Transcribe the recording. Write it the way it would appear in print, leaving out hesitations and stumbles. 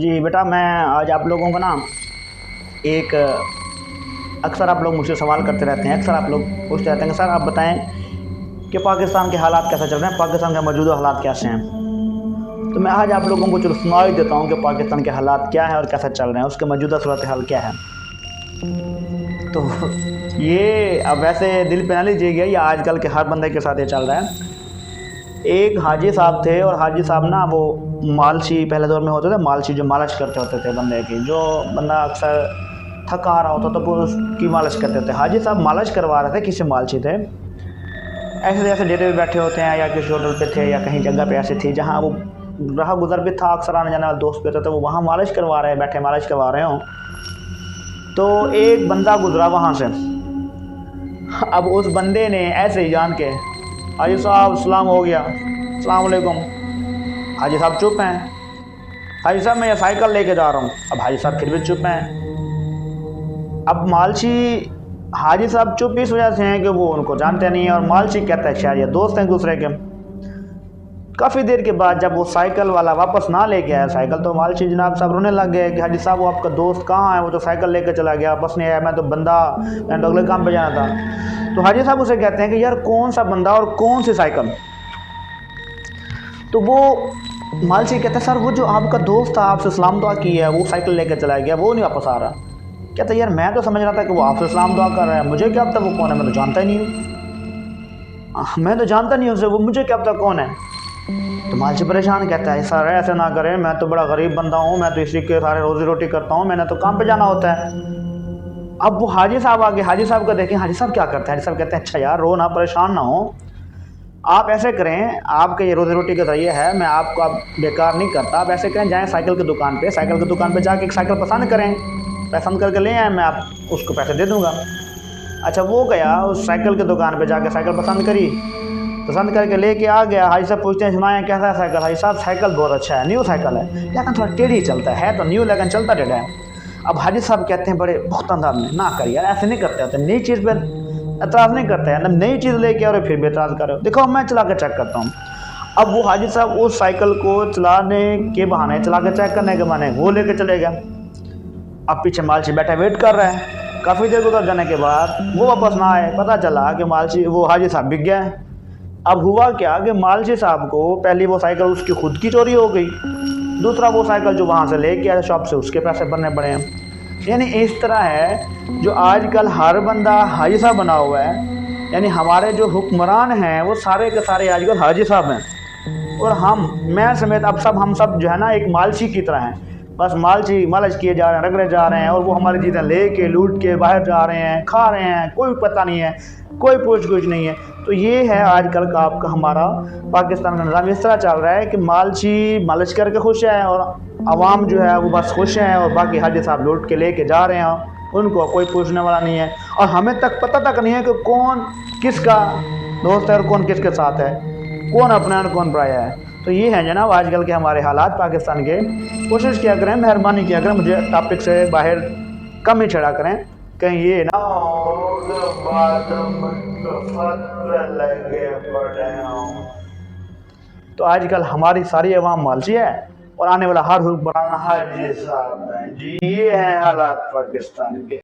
جی بیٹا، میں آج آپ لوگوں کو نا ایک اکثر آپ لوگ مجھ سے سوال کرتے رہتے ہیں، اکثر آپ لوگ پوچھتے رہتے ہیں کہ سر آپ بتائیں کہ پاکستان کے حالات کیسا چل رہے ہیں، پاکستان کے موجودہ حالات کیسے ہیں۔ تو میں آج آپ لوگوں کو چلو سنا ہی دیتا ہوں کہ پاکستان کے حالات کیا ہیں اور کیسے چل رہے ہیں، اس کے موجودہ صورتحال کیا ہے۔ تو یہ اب ویسے دل پہ نہ لیجیے گا، یہ آج کل کے ہر بندے کے ساتھ یہ چل رہا ہے۔ ایک حاجی صاحب تھے، اور حاجی صاحب نا وہ مالشی پہلے دور میں ہوتے تھے، مالشی جو مالش کرتے ہوتے تھے بندے کی، جو بندہ اکثر تھکا رہا ہوتا تو وہ اس کی مالش کرتے تھے۔ حاجی صاحب مالش کروا رہے تھے، کسی مالشی تھے، ایسے جیسے ڈیرے پہ بیٹھے ہوتے ہیں یا کسی ہوٹل پہ تھے یا کہیں جگہ پہ ایسی تھی جہاں وہ راہ گزر بھی تھا، اکثر آنے جانے والے دوست بھی ہوتے تھے، وہ وہاں مالش کروا رہے ہیں، بیٹھے مالش کروا رہے ہوں تو ایک بندہ گزرا وہاں سے۔ اب اس بندے نے ایسے ہی جان کے حاجی صاحب السلام ہو گیا، السلام علیکم۔ حاجی صاحب چپ ہیں۔ حاجی صاحب میں یہ سائیکل لے کے جا رہا ہوں۔ اب حاجی صاحب پھر بھی چپ ہیں۔ اب مالشی حاجی صاحب چپ اس وجہ سے ہیں کہ وہ ان کو جانتے نہیں ہیں، اور مالشی کہتا ہے شاید یہ دوست ہیں ایک دوسرے کے۔ کافی دیر کے بعد جب وہ سائیکل والا واپس نہ لے کے آیا سائیکل، تو مالشی جناب صاحب رونے لگ گئے کہ حاجی صاحب وہ آپ کا دوست کہاں ہے، وہ تو سائیکل لے کے چلا گیا، واپس نہیں آیا، میں تو اگلے کام پہ جانا تھا۔ تو حاجی صاحب اسے کہتے ہیں کہ یار کون سا بندہ اور کون سی سائیکل؟ تو وہ مالشی کہتا ہے سر وہ جو آپ کا دوست تھا، آپ سے سلام دعا کی ہے، وہ سائیکل لے کے چلا گیا، وہ نہیں واپس آ رہا۔ کہتا ہے یار میں تو سمجھ رہا تھا کہ وہ آپ سے سلام دعا کر رہا ہے، مجھے کیا پتا وہ کون ہے، میں تو جانتا ہی نہیں ہوں، میں تو جانتا نہیں ہوں اسے، وہ مجھے کیا پتا کون ہے۔ تو مالشی پریشان کہتا ہے سر ایسے نہ کریں، میں تو بڑا غریب بندہ ہوں، میں تو اسی کے سارے روزی روٹی کرتا ہوں، میں نے تو کام پہ جانا ہوتا ہے۔ اب وہ حاجی صاحب آگے حاجی صاحب کو دیکھیں، حاجی صاحب کیا کرتے ہیں؟ حاجی صاحب کہتے ہیں اچھا یار رو نہ، پریشان نہ ہو، آپ ایسے کریں، آپ کے یہ روزی روٹی کا ذریعہ ہے، میں آپ کو اب بیکار نہیں کرتا، آپ ایسے کریں جائیں سائیکل کی دکان پہ، سائیکل کی دکان پہ جا کے ایک سائیکل پسند کریں، پسند کر کے لے آئیں، میں آپ اس کو پیسے دے دوں گا۔ اچھا وہ گیا اس سائیکل کی دکان پہ جا کے سائیکل پسند کری، پسند کر کے لے کے آ گیا۔ حاجی صاحب پوچھتے ہیں سنائیں کیسا ہے سائیکل؟ حاجی صاحب سائیکل بہت اچھا ہے، نیو سائیکل ہے، لیکن تھوڑا ٹیڑھی چلتا ہے تو نیو لیکن چلتا ٹیڑھا ہے۔ اب حاجی صاحب کہتے ہیں بڑے پختہ انداز میں نہ کر یار، ایسے نہیں کرتے ہوتے، نئی چیز پہ اعتراض نہیں کرتے ہیں، نئی چیز لے کے اور پھر بھی اعتراض کر رہے ہو، دیکھو میں چلا کے چیک کرتا ہوں۔ اب وہ حاجی صاحب اس سائیکل کو چلانے کے بہانے، چلا کے چیک کرنے کے بہانے وہ لے کے چلے گئے۔ اب پیچھے مالشی بیٹھا ویٹ کر رہا ہے، کافی دیر گزر جانے کے بعد وہ واپس نہ آئے، پتہ چلا کہ وہ حاجی صاحب بک گئے۔ اب ہوا کیا کہ مالشی صاحب کو پہلی وہ سائیکل اس کی خود کی چوری ہو گئی، دوسرا وہ سائیکل جو وہاں سے لے کے آیا شاپ سے، اس کے پیسے بھرنے پڑے ہیں۔ یعنی اس طرح ہے جو آج کل ہر بندہ حاجی صاحب بنا ہوا ہے، یعنی ہمارے جو حکمران ہیں وہ سارے کے سارے آج کل حاجی صاحب ہیں، اور میں سمیت اب ہم سب جو ہے نا ایک مالشی کی طرح ہیں، بس مالش کیے جا رہے ہیں، رگڑے جا رہے ہیں، اور وہ ہماری چیزیں لے کے لوٹ کے باہر جا رہے ہیں، کھا رہے ہیں، کوئی پتہ نہیں ہے، کوئی پوچھ گچھ نہیں ہے۔ تو یہ ہے آج کل کا آپ کا ہمارا پاکستان کا نظام، اس طرح چل رہا ہے کہ مالشی مالش کر کے خوش ہے، اور عوام جو ہے وہ بس خوش ہیں، اور باقی حاجی صاحب لوٹ کے لے کے جا رہے ہیں، ان کو کوئی پوچھنے والا نہیں ہے، اور ہمیں پتہ تک نہیں ہے کہ کون کس کا دوست ہے اور کون کس کے ساتھ ہے، کون اپنا اور کون پرایا ہے۔ تو یہ ہے جناب آج کل کے ہمارے حالات پاکستان کے۔ کوشش کیا کریں، مہربانی کیا کریں، مجھے ٹاپک سے باہر کم ہی چھڑا کریں، کہیں یہ نہ تو آج کل ہماری ساری عوام مالشی ہے، اور آنے والا ہر حکمران حاجی صاحب ہیں۔ جی یہ ہیں حالات پاکستان کے۔